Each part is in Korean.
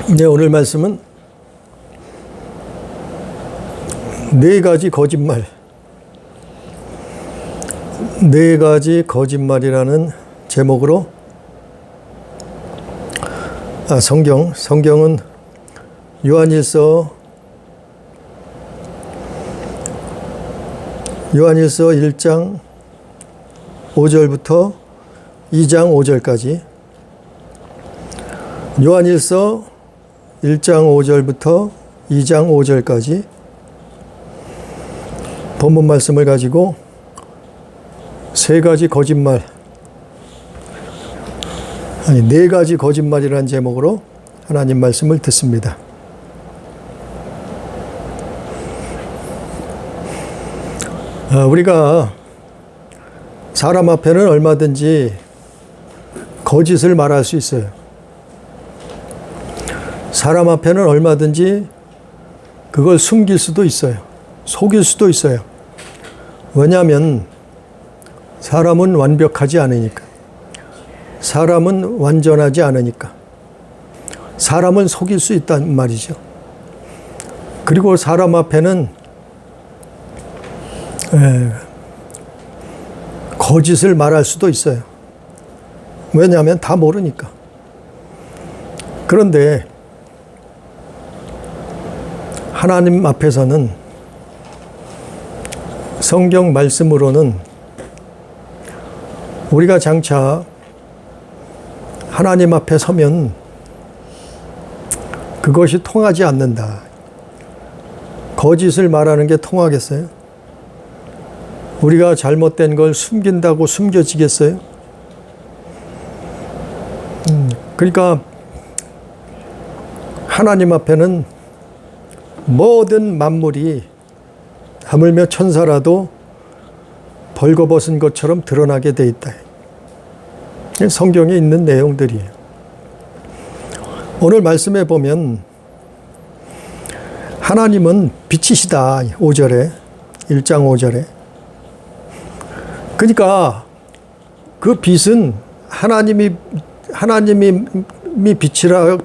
네, 오늘 말씀은 네 가지 거짓말, 네 가지 거짓말이라는 제목으로 성경은 요한일서 1장 5절부터 2장 5절까지, 요한일서 1장 5절부터 2장 5절까지 본문 말씀을 가지고 네 가지 거짓말이라는 제목으로 하나님 말씀을 듣습니다. 우리가 사람 앞에는 얼마든지 거짓을 말할 수 있어요. 사람 앞에는 얼마든지 그걸 숨길 수도 있어요. 속일 수도 있어요. 왜냐하면 사람은 완벽하지 않으니까. 사람은 완전하지 않으니까. 사람을 속일 수 있단 말이죠. 그리고 사람 앞에는 거짓을 말할 수도 있어요. 왜냐하면 다 모르니까. 그런데 하나님 앞에서는, 성경 말씀으로는 우리가 장차 하나님 앞에 서면 그것이 통하지 않는다. 거짓을 말하는 게 통하겠어요? 우리가 잘못된 걸 숨긴다고 숨겨지겠어요? 그러니까 하나님 앞에는 모든 만물이, 하물며 천사라도 벌거벗은 것처럼 드러나게 돼 있다. 성경에 있는 내용들이에요. 오늘 말씀에 보면 하나님은 빛이시다. 5절에, 1장 5절에. 그러니까 그 빛은 하나님이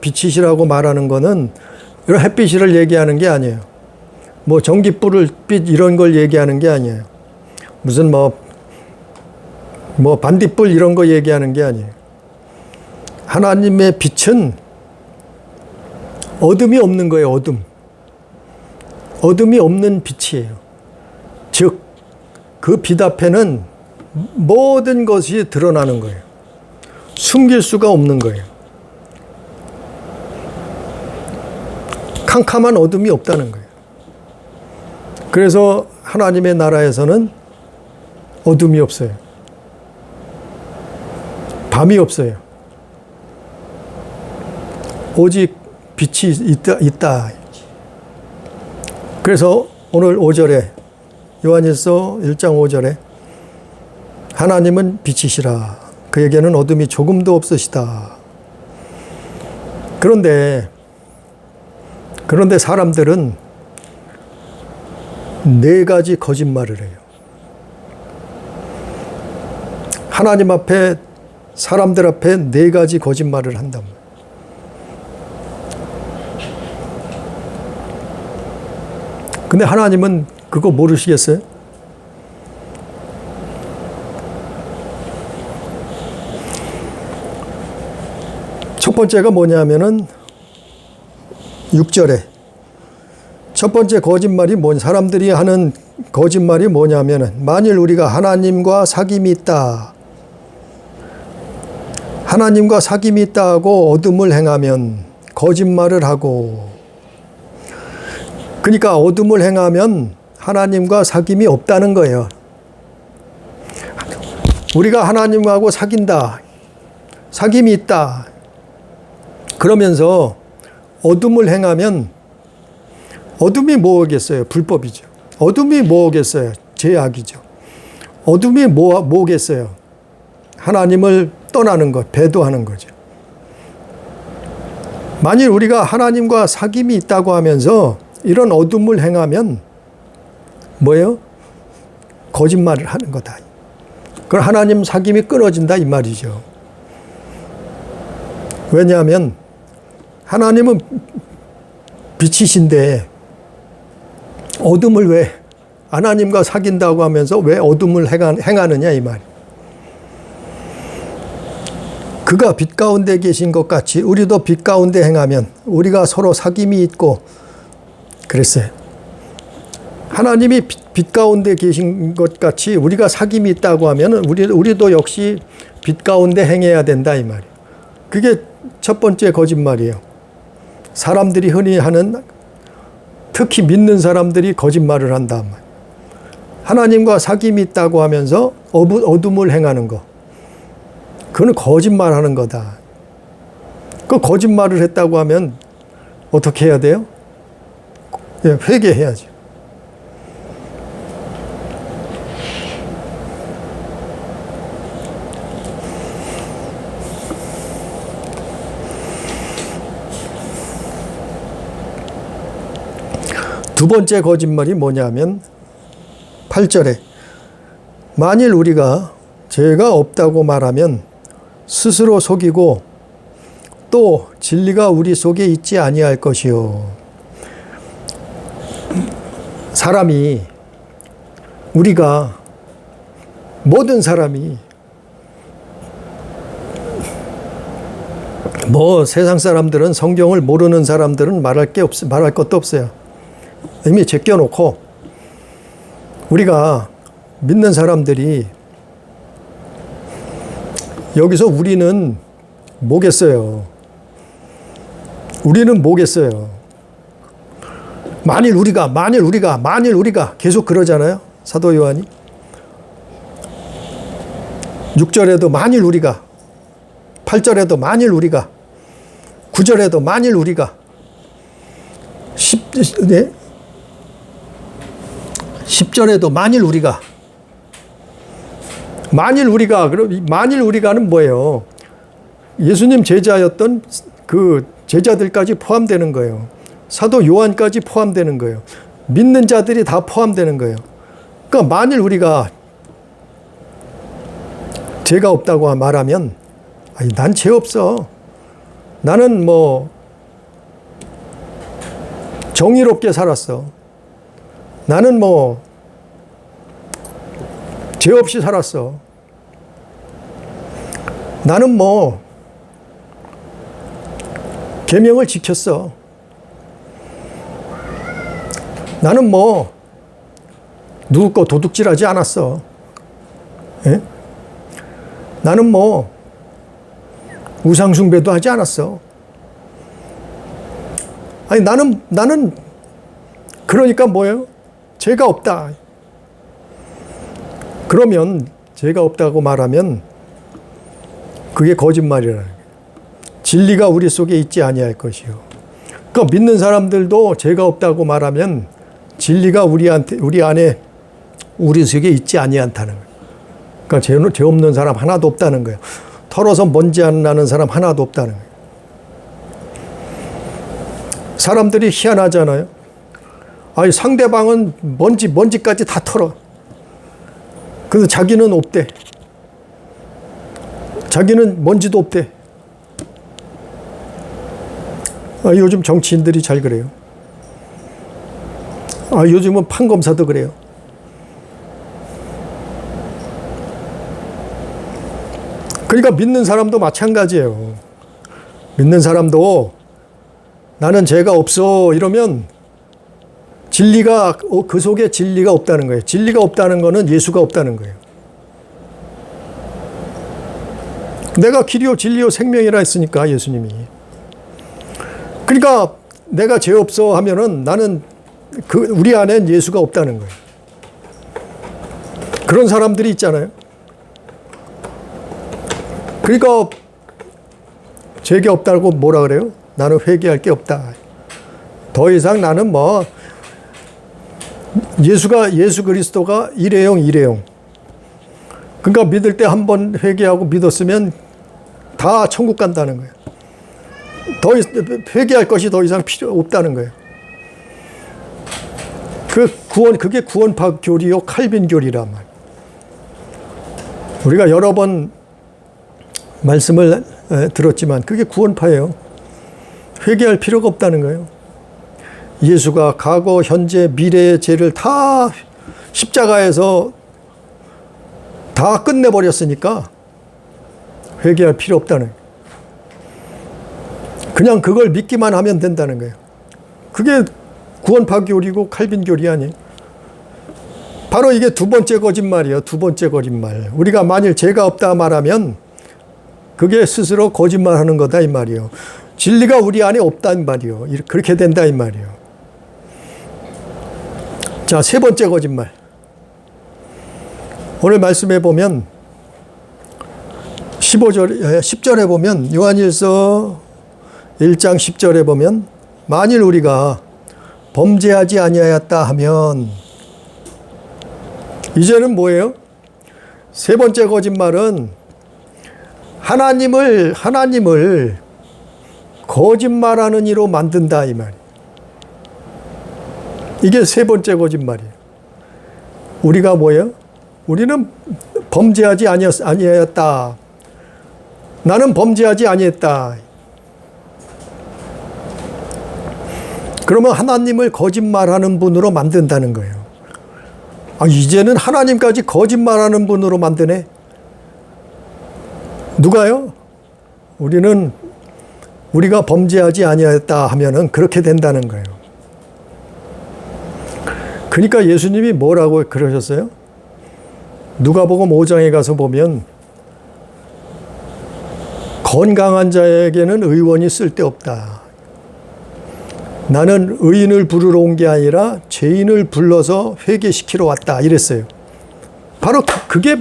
빛이시라고 말하는 거는 이런 햇빛을 얘기하는 게 아니에요. 뭐 전기불을 빛 이런 걸 얘기하는 게 아니에요. 무슨 뭐 반딧불 이런 거 얘기하는 게 아니에요. 하나님의 빛은 어둠이 없는 거예요. 어둠이 없는 빛이에요. 즉, 그 빛 앞에는 모든 것이 드러나는 거예요. 숨길 수가 없는 거예요. 캄캄한 어둠이 없다는 거예요. 그래서 하나님의 나라에서는 어둠이 없어요. 밤이 없어요. 오직 빛이 있다. 그래서 오늘 5절에, 요한일서 1장 5절에 하나님은 빛이시라. 그에게는 어둠이 조금도 없으시다. 그런데 사람들은 네 가지 거짓말을 해요. 하나님 앞에, 사람들 앞에 네 가지 거짓말을 한다면, 근데 하나님은 그거 모르시겠어요? 첫 번째가 뭐냐면은 6절에 첫 번째 거짓말이 사람들이 하는 거짓말이 뭐냐면은, 만일 우리가 하나님과 사귐이 있다. 하나님과 사귐이 있다 하고 어둠을 행하면, 거짓말을 하고, 그러니까 어둠을 행하면 하나님과 사귐이 없다는 거예요. 우리가 하나님하고 사귄다. 사귐이 있다. 그러면서 어둠을 행하면, 어둠이 뭐겠어요? 불법이죠. 어둠이 뭐겠어요? 죄악이죠. 어둠이 뭐겠어요? 하나님을 떠나는 것, 배도하는 거죠. 만일 우리가 하나님과 사귐이 있다고 하면서 이런 어둠을 행하면 뭐예요? 거짓말을 하는 거다. 그럼 하나님 사귐이 끊어진다 이 말이죠. 왜냐하면 하나님은 빛이신데 어둠을 왜 하나님과 사귄다고 하면서 왜 어둠을 행하느냐 이 말. 그가 빛 가운데 계신 것 같이 우리도 빛 가운데 행하면 우리가 서로 사귐이 있고 그랬어요. 하나님이 빛 가운데 계신 것 같이 우리가 사귐이 있다고 하면 우리도 역시 빛 가운데 행해야 된다 이 말이에요. 그게 첫 번째 거짓말이에요. 사람들이 흔히 하는, 특히 믿는 사람들이 거짓말을 한다. 하나님과 사귐이 있다고 하면서 어둠을 행하는 거. 그건 거짓말하는 거다. 그 거짓말을 했다고 하면 어떻게 해야 돼요? 회개해야죠. 두 번째 거짓말이 뭐냐면 8절에 만일 우리가 죄가 없다고 말하면 스스로 속이고 또 진리가 우리 속에 있지 아니할 것이요. 사람이, 우리가, 모든 사람이 세상 사람들은, 성경을 모르는 사람들은 말할 것도 없어요. 이미 제껴놓고 우리가 믿는 사람들이 여기서 우리는 뭐겠어요? 우리는 뭐겠어요? 만일 우리가 계속 그러잖아요. 사도 요한이 6절에도 만일 우리가, 8절에도 만일 우리가, 9절에도 만일 우리가, 10절에도 만일 우리가, 그럼 만일 우리가는 뭐예요? 예수님 제자였던 그 제자들까지 포함되는 거예요. 사도 요한까지 포함되는 거예요. 믿는 자들이 다 포함되는 거예요. 그러니까 만일 우리가 죄가 없다고 말하면, 난 죄 없어. 나는 정의롭게 살았어. 나는 죄 없이 살았어. 나는 계명을 지켰어. 나는 누구 거 도둑질하지 않았어. 예? 나는 우상숭배도 하지 않았어. 나는 그러니까 뭐예요? 죄가 없다. 그러면 죄가 없다고 말하면 그게 거짓말이라는 거예요. 진리가 우리 속에 있지 아니할 것이요. 그러니까 믿는 사람들도 죄가 없다고 말하면 진리가 우리 안에, 우리 속에 있지 아니한다는 거예요. 그러니까 죄 없는 사람 하나도 없다는 거예요. 털어서 먼지 안 나는 사람 하나도 없다는 거예요. 사람들이 희한하잖아요. 상대방은 먼지까지 다 털어. 근데 자기는 없대. 자기는 먼지도 없대. 요즘 정치인들이 잘 그래요. 요즘은 판검사도 그래요. 그러니까 믿는 사람도 마찬가지예요. 믿는 사람도 나는 죄가 없어 이러면 진리가, 그 속에 진리가 없다는 거예요. 진리가 없다는 거는 예수가 없다는 거예요. 내가 길이요 진리요 생명이라 했으니까 예수님이. 그러니까 내가 죄 없어 하면은 나는 우리 안엔 예수가 없다는 거예요. 그런 사람들이 있잖아요. 그러니까 죄가 없다고 뭐라 그래요? 나는 회개할 게 없다. 더 이상 나는 예수 그리스도가 일회용. 그러니까 믿을 때 한 번 회개하고 믿었으면 다 천국 간다는 거예요. 회개할 것이 더 이상 필요 없다는 거예요. 그게 구원파 교리요, 칼빈 교리란 말. 우리가 여러 번 말씀을 들었지만 그게 구원파예요. 회개할 필요가 없다는 거예요. 예수가 과거, 현재, 미래의 죄를 다 십자가에서 다 끝내버렸으니까 회개할 필요 없다는 거예요. 그냥 그걸 믿기만 하면 된다는 거예요. 그게 구원파교리고 칼빈교리 아니에요. 바로 이게 두 번째 거짓말이에요. 두 번째 거짓말. 우리가 만일 죄가 없다 말하면 그게 스스로 거짓말하는 거다 이 말이에요. 진리가 우리 안에 없다 이 말이에요. 그렇게 된다 이 말이에요. 자, 세 번째 거짓말. 오늘 말씀해 보면 10절에 보면 요한일서 1장 10절에 보면 만일 우리가 범죄하지 아니하였다 하면 이제는 뭐예요? 세 번째 거짓말은 하나님을 거짓말하는 이로 만든다 이 말이에요. 이게 세 번째 거짓말이에요. 우리가 뭐예요? 우리는 범죄하지 아니하였다. 나는 범죄하지 아니했다. 그러면 하나님을 거짓말하는 분으로 만든다는 거예요. 아, 이제는 하나님까지 거짓말하는 분으로 만드네. 누가요? 우리가 범죄하지 아니하였다 하면은 그렇게 된다는 거예요. 그러니까 예수님이 뭐라고 그러셨어요? 누가복음 5장에 가서 보면 건강한 자에게는 의원이 쓸데없다. 나는 의인을 부르러 온 게 아니라 죄인을 불러서 회개시키러 왔다. 이랬어요. 바로 그게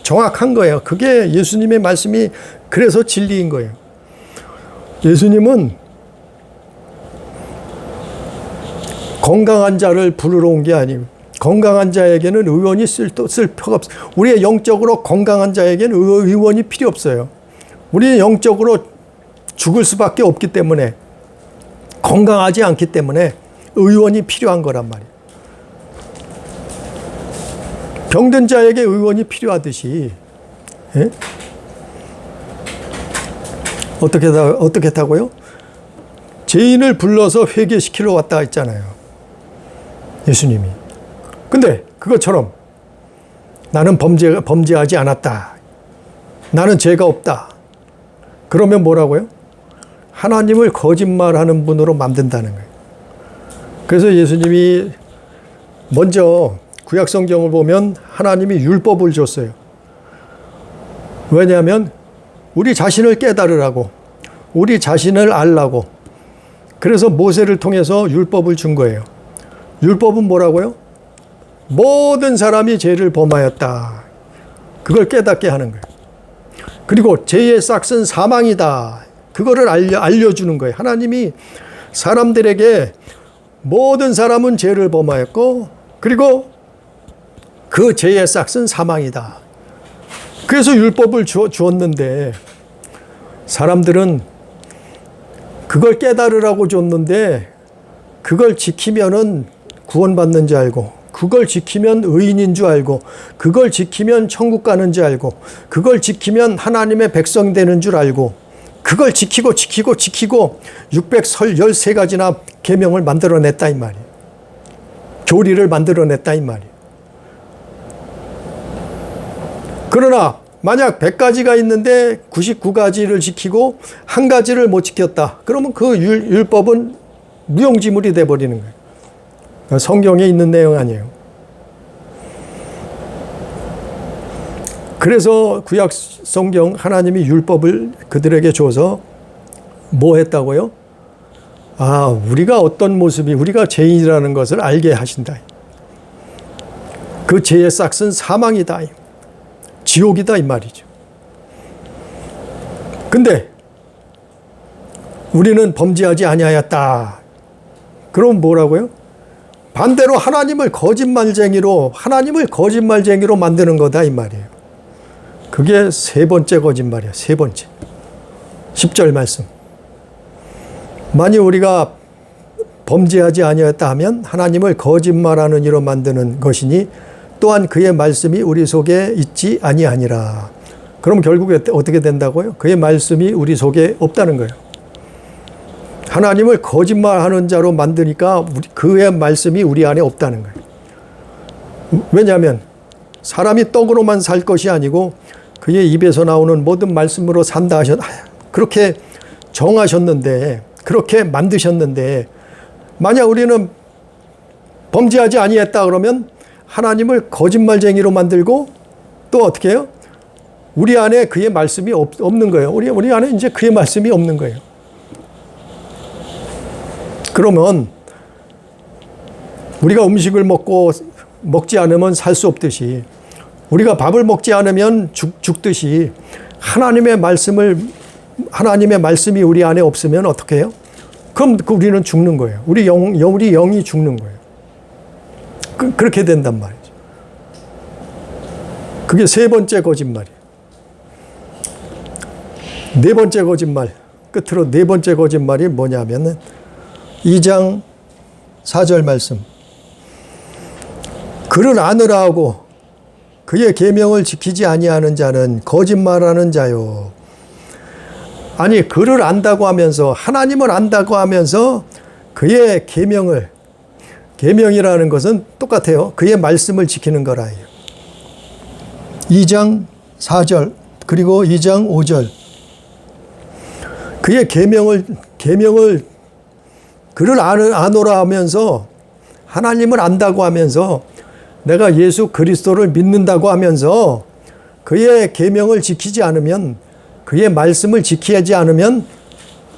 정확한 거예요. 그게 예수님의 말씀이 그래서 진리인 거예요. 예수님은 건강한 자를 부르러 온 게 아니고 건강한 자에게는 의원이 쓸 필요가 없어요. 우리의 영적으로 건강한 자에게는 의원이 필요 없어요. 우리는 영적으로 죽을 수밖에 없기 때문에 건강하지 않기 때문에 의원이 필요한 거란 말이에요. 병든 자에게 의원이 필요하듯이 예? 어떻게 했다고요? 죄인을 불러서 회개시키러 왔다 했잖아요. 예수님이. 근데 그것처럼 나는 범죄하지 않았다. 나는 죄가 없다. 그러면 뭐라고요? 하나님을 거짓말하는 분으로 만든다는 거예요. 그래서 예수님이 먼저 구약 성경을 보면 하나님이 율법을 줬어요. 왜냐하면 우리 자신을 깨달으라고, 우리 자신을 알라고. 그래서 모세를 통해서 율법을 준 거예요. 율법은 뭐라고요? 모든 사람이 죄를 범하였다. 그걸 깨닫게 하는 거예요. 그리고 죄의 싹은 사망이다. 그거를 알려주는 거예요. 하나님이 사람들에게 모든 사람은 죄를 범하였고 그리고 그 죄의 싹은 사망이다. 그래서 율법을 주었는데 사람들은 그걸 깨달으라고 줬는데 그걸 지키면은 구원받는 줄 알고 그걸 지키면 의인인 줄 알고 그걸 지키면 천국 가는 줄 알고 그걸 지키면 하나님의 백성 되는 줄 알고 그걸 지키고 613가지나 계명을 만들어냈다 이 말이에요. 교리를 만들어냈다 이 말이에요. 그러나 만약 100가지가 있는데 99가지를 지키고 한 가지를 못 지켰다. 그러면 그 율법은 무용지물이 돼버리는 거예요. 성경에 있는 내용 아니에요. 그래서 구약 성경 하나님이 율법을 그들에게 줘서 뭐 했다고요? 아, 우리가 어떤 모습이 우리가 죄인이라는 것을 알게 하신다. 그 죄의 싹은 사망이다. 지옥이다 이 말이죠. 근데 우리는 범죄하지 아니하였다. 그럼 뭐라고요? 반대로 하나님을 거짓말쟁이로 만드는 거다 이 말이에요. 그게 세 번째 거짓말이야. 세 번째. 10절 말씀. 만일 우리가 범죄하지 아니하였다 하면 하나님을 거짓말하는 이로 만드는 것이니 또한 그의 말씀이 우리 속에 있지 아니하니라. 그럼 결국에 어떻게 된다고요? 그의 말씀이 우리 속에 없다는 거예요. 하나님을 거짓말하는 자로 만드니까 그의 말씀이 우리 안에 없다는 거예요. 왜냐하면 사람이 떡으로만 살 것이 아니고 그의 입에서 나오는 모든 말씀으로 산다 그렇게 정하셨는데, 그렇게 만드셨는데, 만약 우리는 범죄하지 아니했다 그러면 하나님을 거짓말쟁이로 만들고 또 어떻게 해요? 우리 안에 그의 말씀이 없는 거예요. 우리 안에 이제 그의 말씀이 없는 거예요. 그러면 우리가 음식을 먹지 않으면 살 수 없듯이, 우리가 밥을 먹지 않으면 죽듯이, 하나님의 말씀이 우리 안에 없으면 어떻게 해요? 그럼 우리는 죽는 거예요. 우리 영이 죽는 거예요. 그렇게 된단 말이죠. 그게 세 번째 거짓말이에요. 네 번째 거짓말, 끝으로 네 번째 거짓말이 뭐냐면은 2장 4절 말씀. 그를 아느라 하고 그의 계명을 지키지 아니하는 자는 거짓말하는 자요. 아니, 그를 안다고 하면서, 하나님을 안다고 하면서 그의 계명이라는 것은 똑같아요. 그의 말씀을 지키는 거라요. 2장 4절 그리고 2장 5절. 그의 계명을 그를 아노라 하면서, 하나님을 안다고 하면서, 내가 예수 그리스도를 믿는다고 하면서 그의 계명을 지키지 않으면, 그의 말씀을 지키지 않으면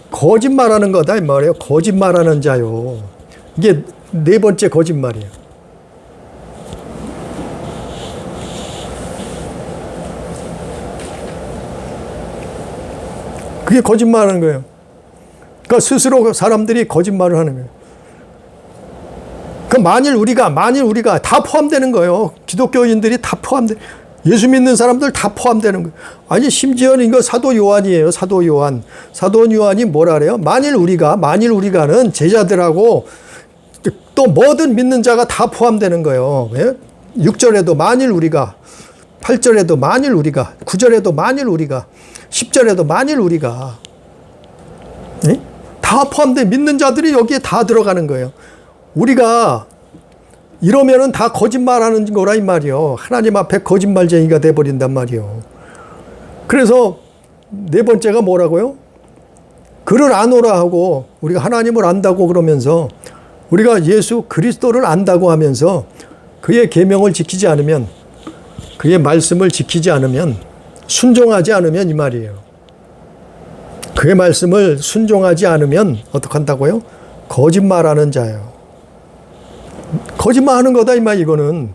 거짓말하는 거다 이 말이에요. 거짓말하는 자요. 이게 네 번째 거짓말이에요. 그게 거짓말하는 거예요. 그러니까 스스로 사람들이 거짓말을 하는 거예요. 그 만일 우리가 다 포함되는 거예요. 기독교인들이 다 예수 믿는 사람들 다 포함되는 거예요. 아니, 심지어는 이거 사도 요한이에요. 사도 요한이 뭐라 그래요? 만일 우리가는 제자들하고 또 모든 믿는 자가 다 포함되는 거예요. 6절에도 만일 우리가, 8절에도 만일 우리가, 9절에도 만일 우리가, 10절에도 만일 우리가, 다 포함된 믿는 자들이 여기에 다 들어가는 거예요. 우리가 이러면은 다 거짓말하는 거라 이 말이요. 하나님 앞에 거짓말쟁이가 돼버린단 말이요. 그래서 네 번째가 뭐라고요? 그를 아노라 하고, 우리가 하나님을 안다고 그러면서, 우리가 예수 그리스도를 안다고 하면서 그의 계명을 지키지 않으면, 그의 말씀을 지키지 않으면, 순종하지 않으면 이 말이에요. 그의 말씀을 순종하지 않으면 어떻게 한다고요? 거짓말하는 자예요. 거짓말하는 거다 이 말. 이거는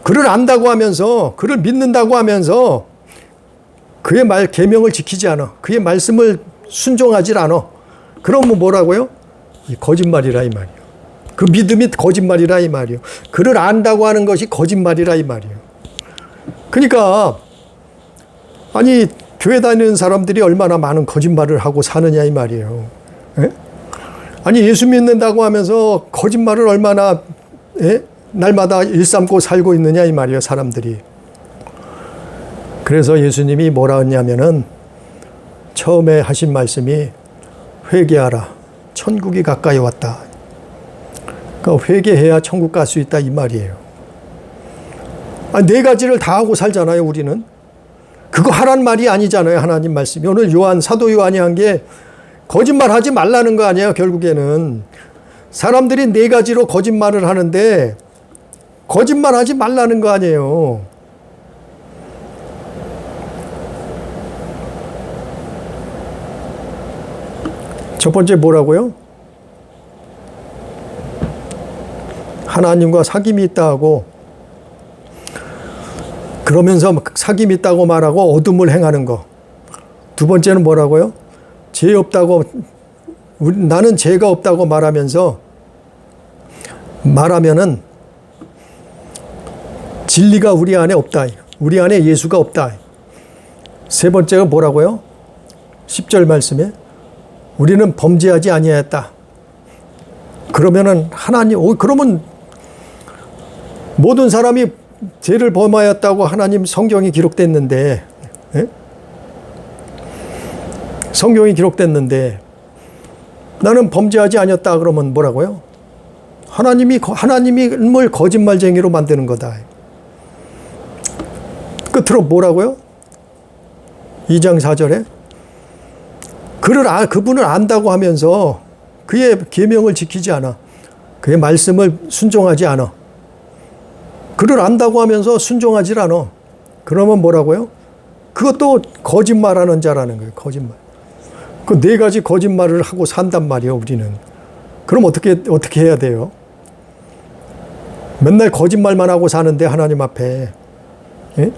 그를 안다고 하면서, 그를 믿는다고 하면서 그의 계명을 지키지 않아, 그의 말씀을 순종하지 않아. 그러면 뭐라고요? 거짓말이라 이 말이에요. 그 믿음이 거짓말이라 이 말이에요. 그를 안다고 하는 것이 거짓말이라 이 말이에요. 그러니까 아니, 교회 다니는 사람들이 얼마나 많은 거짓말을 하고 사느냐 이 말이에요. 아니, 예수 믿는다고 하면서 거짓말을 얼마나 날마다 일삼고 살고 있느냐 이 말이에요, 사람들이. 그래서 예수님이 뭐라 했냐면은 처음에 하신 말씀이 회개하라, 천국이 가까이 왔다. 그러니까 회개해야 천국 갈 수 있다 이 말이에요. 아니, 네 가지를 다 하고 살잖아요, 우리는. 그거 하란 말이 아니잖아요, 하나님 말씀이. 오늘 사도 요한이 한 게 거짓말 하지 말라는 거 아니에요, 결국에는. 사람들이 네 가지로 거짓말을 하는데 거짓말 하지 말라는 거 아니에요. 첫 번째 뭐라고요? 하나님과 사귐이 있다 하고, 그러면서 사귐이 있다고 말하고 어둠을 행하는 거. 두 번째는 뭐라고요? 죄 없다고, 나는 죄가 없다고 말하면은 진리가 우리 안에 없다. 우리 안에 예수가 없다. 세 번째가 뭐라고요? 10절 말씀에 우리는 범죄하지 아니하였다. 그러면은 그러면 모든 사람이 죄를 범하였다고 하나님 성경이 기록됐는데, 성경이 기록됐는데 나는 범죄하지 아니었다 그러면 뭐라고요? 하나님을 거짓말쟁이로 만드는 거다. 끝으로 뭐라고요? 2장 4절에 그분을 안다고 하면서 그의 계명을 지키지 않아. 그의 말씀을 순종하지 않아. 그를 안다고 하면서 순종하지 않아. 그러면 뭐라고요? 그것도 거짓말하는 자라는 거예요. 거짓말. 그 네 가지 거짓말을 하고 산단 말이에요, 우리는. 그럼 어떻게 해야 돼요? 맨날 거짓말만 하고 사는데, 하나님 앞에. 예?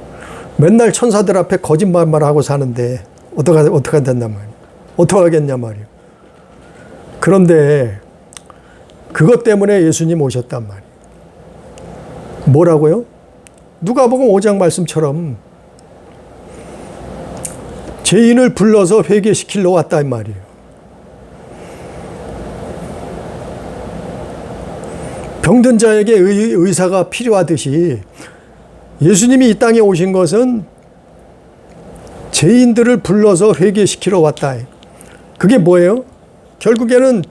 맨날 천사들 앞에 거짓말만 하고 사는데, 어떻게 된단 말이에요? 어떻게 하겠냐 말이에요. 그런데, 그것 때문에 예수님 오셨단 말이에요. 뭐라고요? 누가복음 5장 말씀처럼 죄인을 불러서 회개시키러 왔다 이 말이에요. 병든 자에게 의사가 필요하듯이 예수님이 이 땅에 오신 것은 죄인들을 불러서 회개시키러 왔다. 그게 뭐예요? 결국에는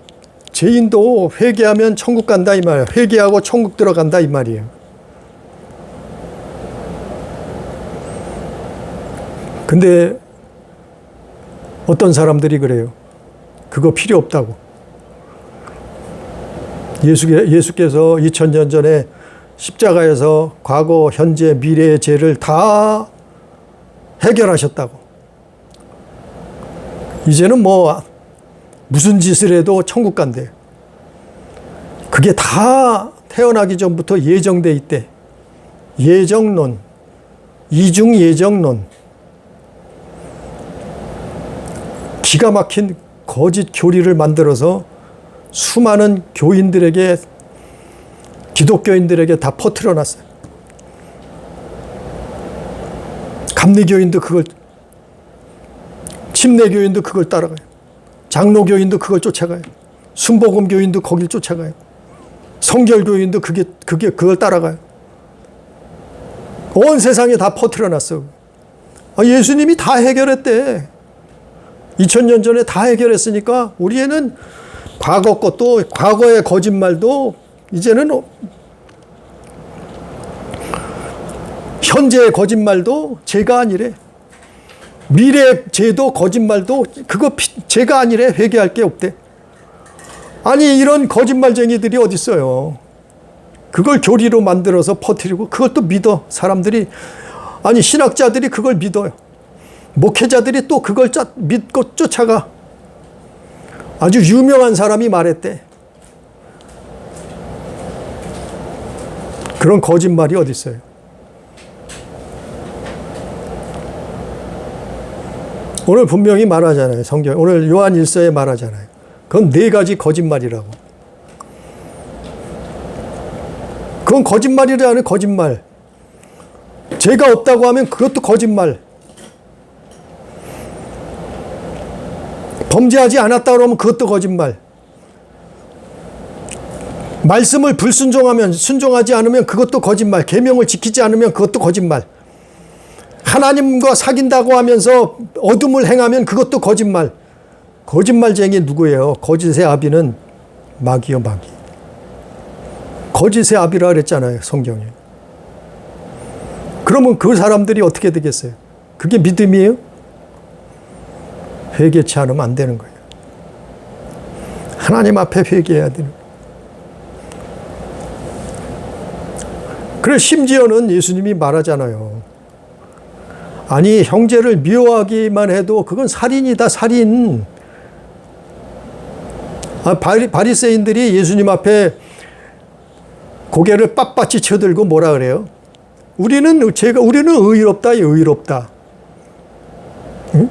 죄인도 회개하면 천국 간다 이 말이에요. 회개하고 천국 들어간다 이 말이에요. 근데 어떤 사람들이 그래요. 그거 필요 없다고. 예수께서 2000년 전에 십자가에서 과거, 현재, 미래의 죄를 다 해결하셨다고. 이제는 뭐 무슨 짓을 해도 천국 간대요. 그게 다 태어나기 전부터 예정돼 있대. 예정론, 이중 예정론. 기가 막힌 거짓 교리를 만들어서 수많은 교인들에게, 기독교인들에게 다 퍼뜨려 놨어요. 감리교인도 그걸, 침례교인도 그걸 따라가요. 장로교인도 그걸 쫓아가요. 순복음교인도 거길 쫓아가요. 성결교인도 그걸 따라가요. 온 세상에 다 퍼뜨려 놨어. 예수님이 다 해결했대. 2000년 전에 다 해결했으니까 우리에는 과거 것도, 과거의 거짓말도 이제는 현재의 거짓말도 죄가 아니래. 미래의 죄도 거짓말도 그거 죄가 아니래. 회개할 게 없대. 아니 이런 거짓말쟁이들이 어디 있어요. 그걸 교리로 만들어서 퍼뜨리고 그걸 또 믿어. 사람들이, 아니 신학자들이 그걸 믿어요. 목회자들이 또 그걸 믿고 쫓아가. 아주 유명한 사람이 말했대. 그런 거짓말이 어디 있어요. 오늘 분명히 말하잖아요. 성경. 오늘 요한 1서에 말하잖아요. 그건 네 가지 거짓말이라고. 그건 거짓말이라는 거짓말. 죄가 없다고 하면 그것도 거짓말. 범죄하지 않았다 그러면 그것도 거짓말. 말씀을 불순종하면, 순종하지 않으면 그것도 거짓말. 계명을 지키지 않으면 그것도 거짓말. 하나님과 사귄다고 하면서 어둠을 행하면 그것도 거짓말. 거짓말쟁이 누구예요? 거짓의 아비는 마귀요, 마귀. 거짓의 아비라 그랬잖아요, 성경에. 그러면 그 사람들이 어떻게 되겠어요? 그게 믿음이에요? 회개치 않으면 안 되는 거예요. 하나님 앞에 회개해야 되는 거예요. 그래서 심지어는 예수님이 말하잖아요. 아니 형제를 미워하기만 해도 그건 살인이다, 살인. 바리새인들이 예수님 앞에 고개를 빳빳이 쳐들고 뭐라 그래요? 우리는 의롭다, 의롭다. 응?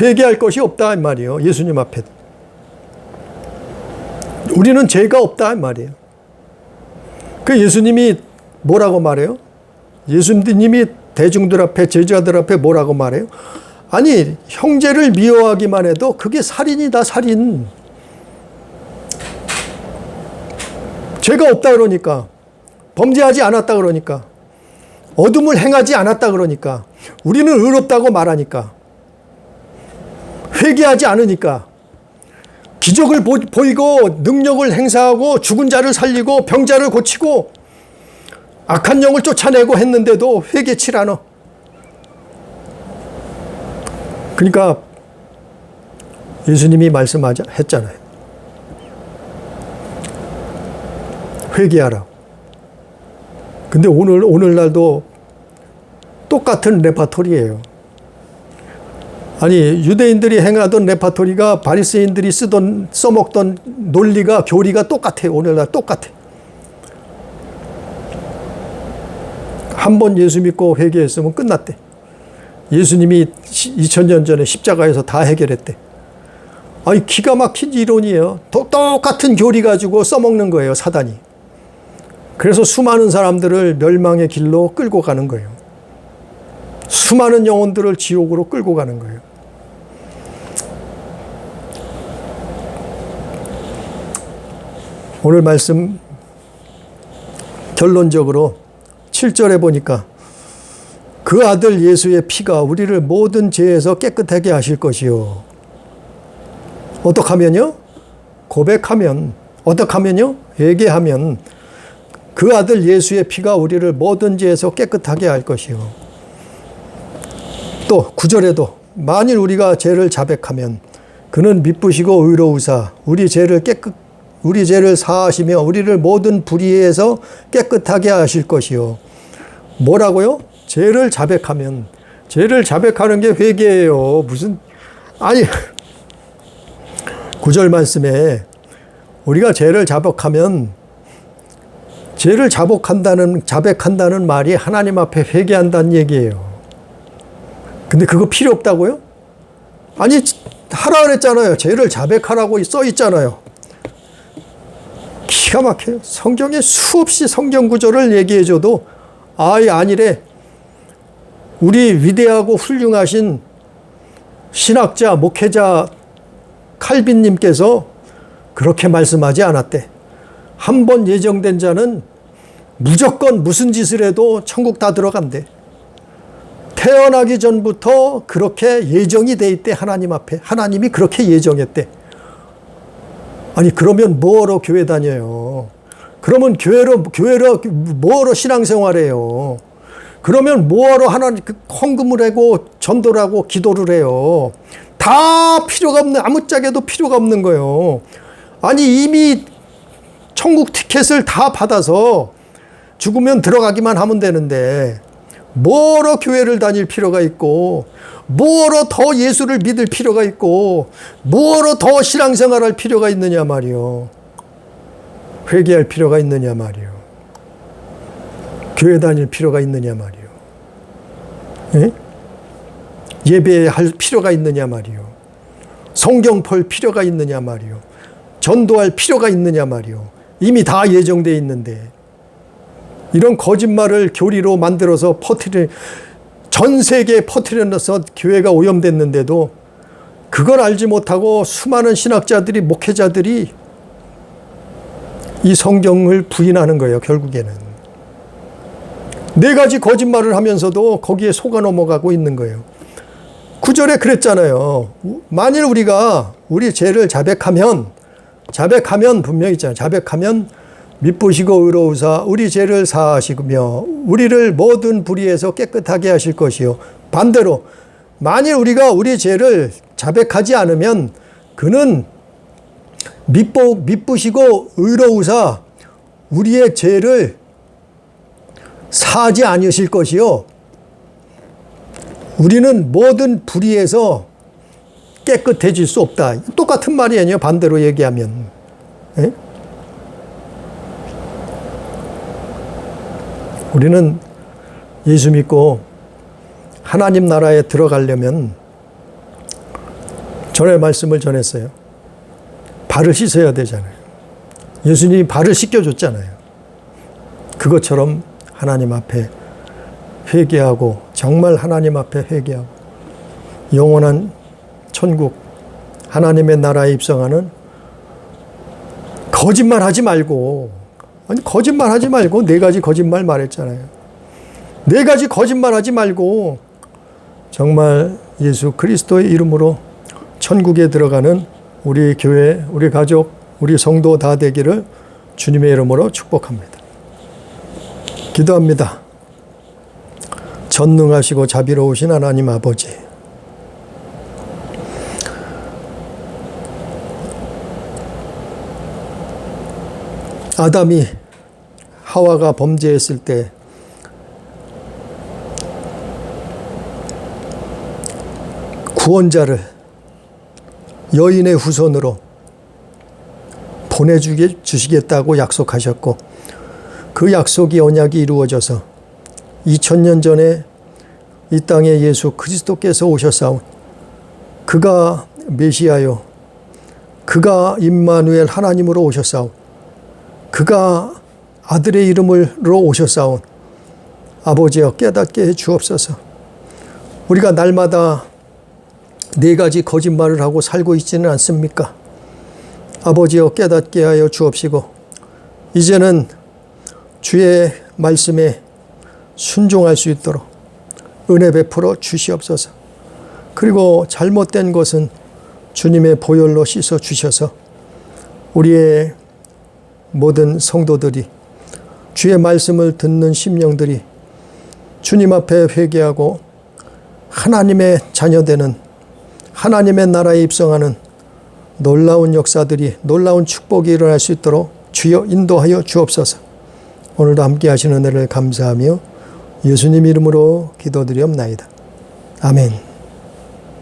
회개할 것이 없다 이 말이에요. 예수님 앞에. 우리는 죄가 없다 이 말이에요. 그 예수님이 뭐라고 말해요? 예수님이 대중들 앞에, 제자들 앞에 뭐라고 말해요? 아니 형제를 미워하기만 해도 그게 살인이다, 살인. 죄가 없다 그러니까, 범죄하지 않았다 그러니까, 어둠을 행하지 않았다 그러니까, 우리는 의롭다고 말하니까, 회개하지 않으니까, 기적을 보이고 능력을 행사하고 죽은 자를 살리고 병자를 고치고 악한 영을 쫓아내고 했는데도 회개치 않아. 그러니까 예수님이 말씀했잖아요. 회개하라. 근데 오늘날도 똑같은 레파토리예요. 아니, 유대인들이 행하던 레파토리가 바리새인들이 써먹던 논리가, 교리가 똑같아요. 오늘날 똑같아. 한 번 예수 믿고 회개했으면 끝났대. 예수님이 2000년 전에 십자가에서 다 해결했대. 아니, 기가 막힌 이론이에요. 똑같은 교리 가지고 써먹는 거예요, 사단이. 그래서 수많은 사람들을 멸망의 길로 끌고 가는 거예요. 수많은 영혼들을 지옥으로 끌고 가는 거예요. 오늘 말씀 결론적으로 7절에 보니까 그 아들 예수의 피가 우리를 모든 죄에서 깨끗하게 하실 것이요. 어떻게 하면요? 고백하면. 어떻게 하면요? 회개하면 그 아들 예수의 피가 우리를 모든 죄에서 깨끗하게 할 것이요. 또 9절에도 만일 우리가 죄를 자백하면 그는 미쁘시고 의로우사 우리 죄를 사하시며 우리를 모든 불의에서 깨끗하게 하실 것이요. 뭐라고요? 죄를 자백하면. 죄를 자백하는 게 회개예요. 아니 9절 말씀에 우리가 죄를 자백하면, 죄를 자백한다는 말이 하나님 앞에 회개한다는 얘기예요. 근데 그거 필요 없다고요? 아니, 하라 그랬잖아요. 죄를 자백하라고 써 있잖아요. 기가 막혀요. 성경에 수없이 성경 구절을 얘기해줘도 아니래. 우리 위대하고 훌륭하신 신학자, 목회자 칼빈님께서 그렇게 말씀하지 않았대. 한 번 예정된 자는 무조건 무슨 짓을 해도 천국 다 들어간대. 태어나기 전부터 그렇게 예정이 돼 있대. 하나님 앞에. 하나님이 그렇게 예정했대. 아니, 그러면 뭐하러 교회 다녀요? 그러면 교회로 뭐하러 신앙생활해요? 그러면 뭐하러 하나님 헌금을 하고 전도를 하고 기도를 해요? 다 필요가 없는, 아무짝에도 필요가 없는 거예요. 아니, 이미 천국 티켓을 다 받아서 죽으면 들어가기만 하면 되는데 뭐하러 교회를 다닐 필요가 있고, 뭐하러 더 예수를 믿을 필요가 있고, 뭐하러 더 신앙생활할 필요가 있느냐 말이요. 회개할 필요가 있느냐 말이요. 교회 다닐 필요가 있느냐 말이요. 예? 예배할 필요가 있느냐 말이요. 성경 볼 필요가 있느냐 말이요. 전도할 필요가 있느냐 말이요. 이미 다 예정되어 있는데 이런 거짓말을 교리로 만들어서 전 세계에 퍼뜨려서 교회가 오염됐는데도 그걸 알지 못하고 수많은 신학자들이, 목회자들이 이 성경을 부인하는 거예요. 결국에는 네 가지 거짓말을 하면서도 거기에 속아 넘어가고 있는 거예요. 9절에 그랬잖아요. 만일 우리가 우리 죄를 자백하면 분명히 있잖아요. 자백하면 미쁘시고 의로우사 우리 죄를 사하시며 우리를 모든 불의에서 깨끗하게 하실 것이요. 반대로 만일 우리가 우리 죄를 자백하지 않으면 그는 미쁘시고 의로우사 우리의 죄를 사하지 아니하실 것이요. 우리는 모든 불의에서 깨끗해질 수 없다. 똑같은 말이 아니에요. 반대로 얘기하면. 예? 우리는 예수 믿고 하나님 나라에 들어가려면 전에 말씀을 전했어요. 발을 씻어야 되잖아요. 예수님이 발을 씻겨줬잖아요. 그것처럼 하나님 앞에 회개하고, 정말 하나님 앞에 회개하고 영원한 천국 하나님의 나라에 입성하는, 거짓말하지 말고, 아니 거짓말하지 말고 네 가지 거짓말 말했잖아요. 네 가지 거짓말하지 말고 정말 예수 그리스도의 이름으로 천국에 들어가는 우리 교회, 우리 가족, 우리 성도 다 되기를 주님의 이름으로 축복합니다. 기도합니다. 전능하시고 자비로우신 하나님 아버지, 아담이 하와가 범죄했을 때 구원자를 여인의 후손으로 보내주시겠다고 약속하셨고, 그 약속이 언약이 이루어져서 2000년 전에 이 땅에 예수 그리스도께서 오셨사온 그가 메시아요, 그가 임마누엘 하나님으로 오셨사온, 그가 아들의 이름으로 오셨사온 아버지여 깨닫게 해 주옵소서. 우리가 날마다 네 가지 거짓말을 하고 살고 있지는 않습니까? 아버지여 깨닫게 하여 주옵시고, 이제는 주의 말씀에 순종할 수 있도록 은혜 베풀어 주시옵소서. 그리고 잘못된 것은 주님의 보혈로 씻어 주셔서 우리의 모든 성도들이, 주의 말씀을 듣는 심령들이 주님 앞에 회개하고 하나님의 자녀되는, 하나님의 나라에 입성하는 놀라운 역사들이, 놀라운 축복이 일어날 수 있도록 주여 인도하여 주옵소서. 오늘도 함께 하시는 은혜를 감사하며 예수님 이름으로 기도드리옵나이다. 아멘.